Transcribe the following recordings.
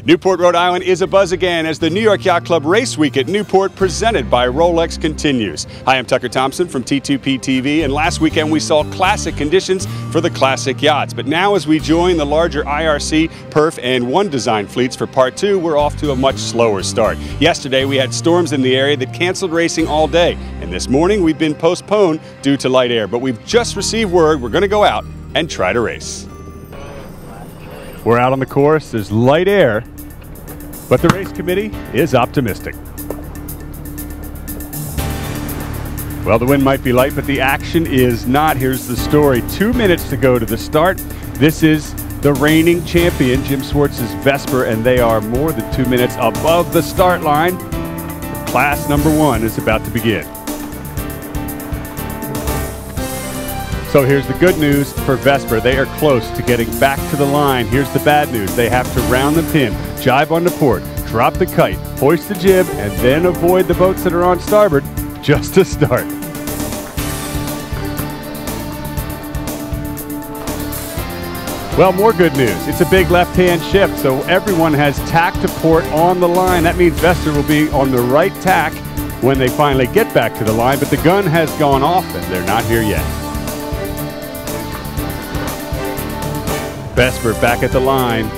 Newport, Rhode Island is abuzz again as the New York Yacht Club Race Week at Newport presented by ROLEX continues. Hi, I'm Tucker Thompson from T2P TV, and last weekend we saw classic conditions for the classic yachts. But now as we join the larger IRC, Perf, and One Design fleets for part two, we're off to a much slower start. Yesterday we had storms in the area that canceled racing all day, and this morning we've been postponed due to light air. But we've just received word we're going to go out and try to race. We're out on the course, there's light air, but the race committee is optimistic. Well, the wind might be light, but the action is not. Here's the story. 2 minutes to go to the start. This is the reigning champion, Jim Swartz's Vesper, and they are more than 2 minutes above the start line. Class number one is about to begin. So here's the good news for Vesper. They are close to getting back to the line. Here's the bad news. They have to round the pin, jibe on the port, drop the kite, hoist the jib, and then avoid the boats that are on starboard just to start. Well, more good news. It's a big left-hand shift, so everyone has tack to port on the line. That means Vesper will be on the right tack when they finally get back to the line, but the gun has gone off and they're not here yet. Vesper back at the line.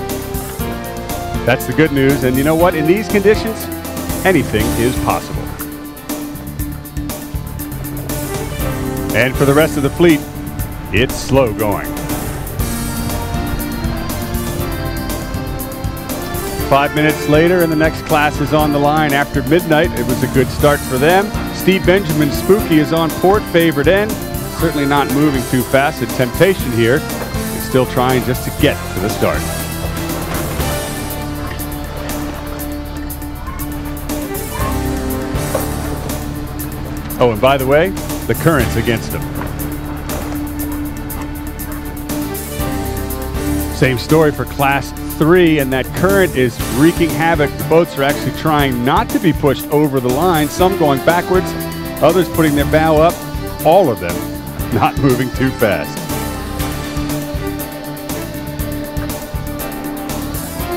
That's the good news, and you know what? In these conditions, anything is possible. And for the rest of the fleet, it's slow going. 5 minutes later, and the next class is on the line after midnight. It was a good start for them. Steve Benjamin's Spooky is on port, favored end. Certainly not moving too fast. A temptation here. Still trying just to get to the start. Oh, and by the way, the current's against them. Same story for Class 3, and that current is wreaking havoc. The boats are actually trying not to be pushed over the line, some going backwards, others putting their bow up, all of them not moving too fast.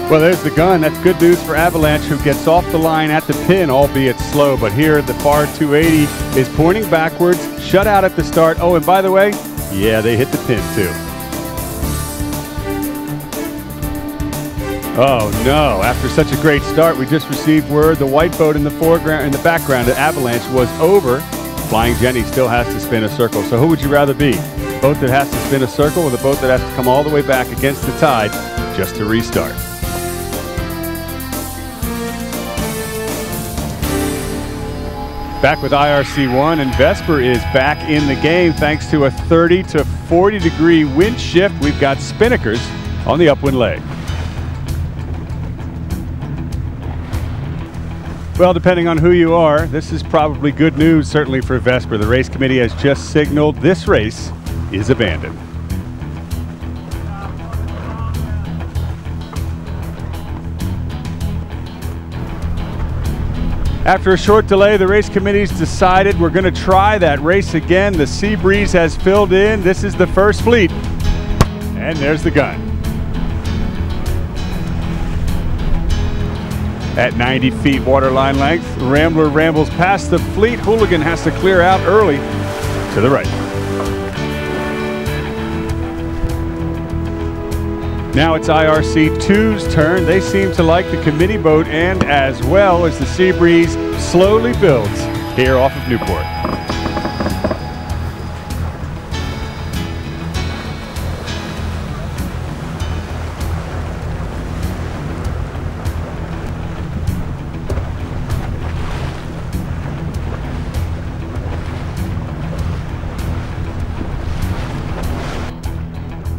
Well, there's the gun. That's good news for Avalanche, who gets off the line at the pin, albeit slow. But here, the FAR 280 is pointing backwards, shut out at the start. Oh, and by the way, yeah, they hit the pin too. Oh no, after such a great start, we just received word the white boat in the foreground, in the background, the Avalanche was over. Flying Jenny still has to spin a circle. So who would you rather be? The boat that has to spin a circle or the boat that has to come all the way back against the tide just to restart? Back with IRC1, and Vesper is back in the game thanks to a 30 to 40 degree wind shift. We've got spinnakers on the upwind leg. Well, depending on who you are, this is probably good news, certainly for Vesper. The race committee has just signaled this race is abandoned. After a short delay, the race committee's decided we're going to try that race again. The sea breeze has filled in. This is the first fleet. And there's the gun. At 90 feet waterline length, Rambler rambles past the fleet. Hooligan has to clear out early to the right. Now it's IRC2's turn. They seem to like the committee boat end as well as the sea breeze slowly builds here off of Newport.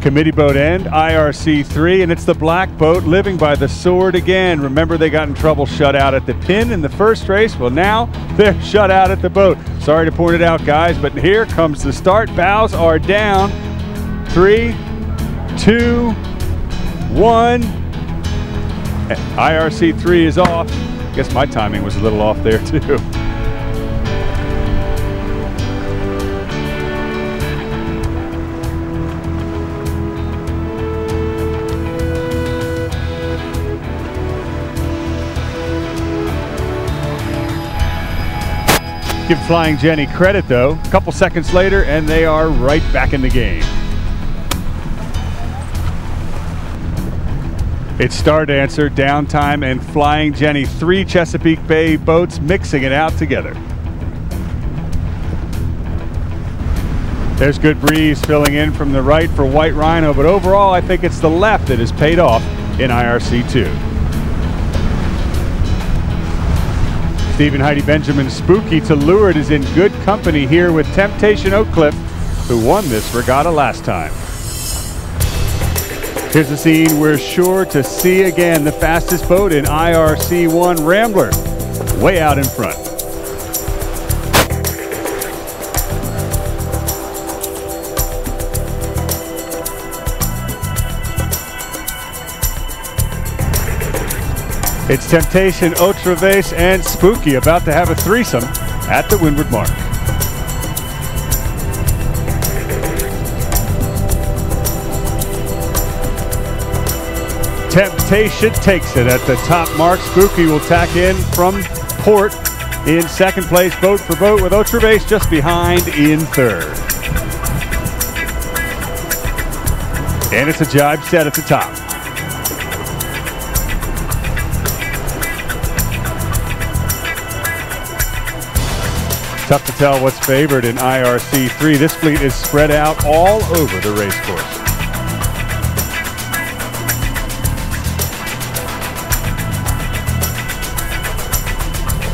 Committee boat end, IRC3, and it's the black boat living by the sword again. Remember, they got in trouble shut out at the pin in the first race. Well, now they're shut out at the boat. Sorry to point it out, guys, but here comes the start. Bows are down. 3, 2, 1. IRC3 is off. I guess my timing was a little off there too. Give Flying Jenny credit though. A couple seconds later and they are right back in the game. It's Star Dancer, Downtime, and Flying Jenny, 3 Chesapeake Bay boats mixing it out together. There's good breeze filling in from the right for White Rhino, but overall I think it's the left that has paid off in IRC2. Stephen Heidi Benjamin's Spooky to Leeward is in good company here with Temptation Oak Cliff, who won this regatta last time. Here's a scene we're sure to see again. The fastest boat in IRC1, Rambler, way out in front. It's Temptation, Otra Vez, and Spooky about to have a threesome at the windward mark. Temptation takes it at the top mark. Spooky will tack in from port in second place, boat for boat, with Otra Vez just behind in third. And it's a jibe set at the top. Tough to tell what's favored in IRC3. This fleet is spread out all over the race course.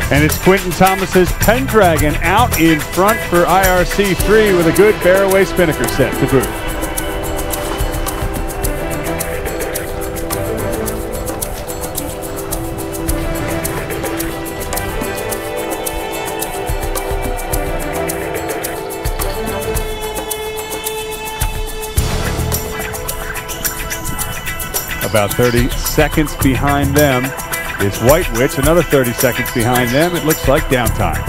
And it's Quentin Thomas's Pendragon out in front for IRC3 with a good Barroway Spinnaker set to boot. About 30 seconds behind them is White Witch, another 30 seconds behind them. It looks like Downtime.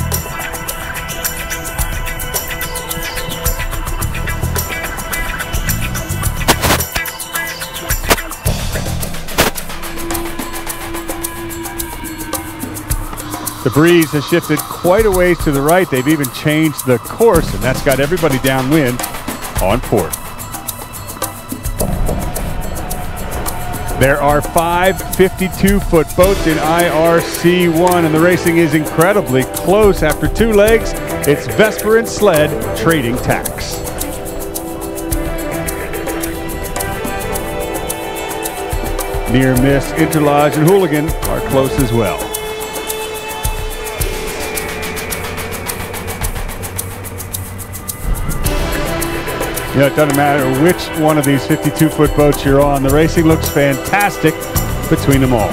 The breeze has shifted quite a ways to the right. They've even changed the course, and that's got everybody downwind on port. There are 5 52-foot boats in IRC1, and the racing is incredibly close. After 2 legs, it's Vesper and Sled trading tacks. Near Miss, Interlodge, and Hooligan are close as well. You know, it doesn't matter which one of these 52-foot boats you're on. The racing looks fantastic between them all.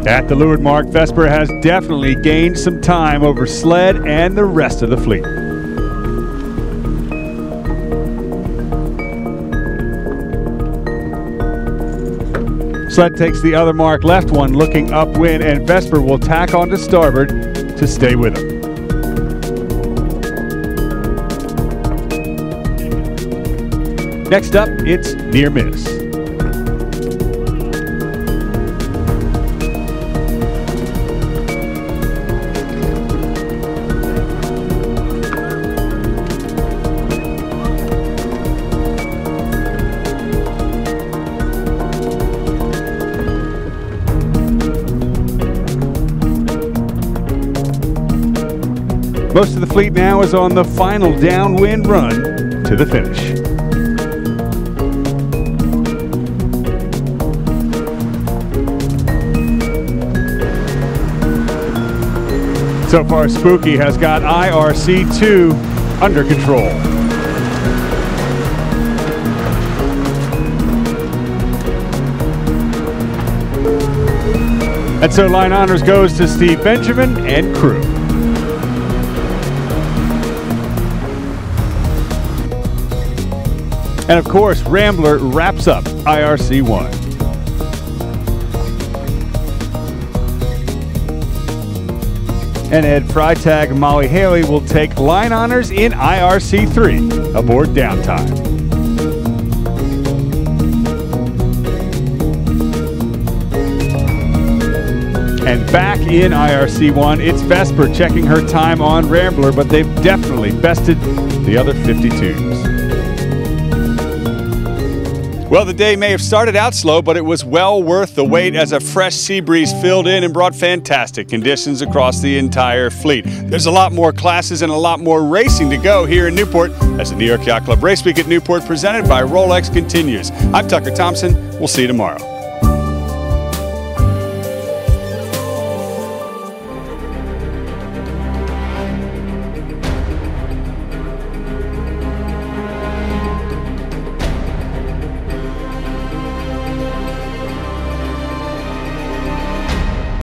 At the leeward mark, Vesper has definitely gained some time over Sled and the rest of the fleet. Sled takes the other mark, left one looking upwind, and Vesper will tack on to starboard to stay with him. Next up, it's Near Miss. Most of the fleet now is on the final downwind run to the finish. So far, Spooky has got IRC2 under control. And so line honors goes to Steve Benjamin and crew. And of course, Rambler wraps up IRC 1. And Ed Freitag and Molly Haley will take line honors in IRC 3 aboard Downtime. And back in IRC 1, it's Vesper checking her time on Rambler, but they've definitely bested the other 52s. Well, the day may have started out slow, but it was well worth the wait as a fresh sea breeze filled in and brought fantastic conditions across the entire fleet. There's a lot more classes and a lot more racing to go here in Newport as the New York Yacht Club Race Week at Newport presented by Rolex continues. I'm Tucker Thompson. We'll see you tomorrow.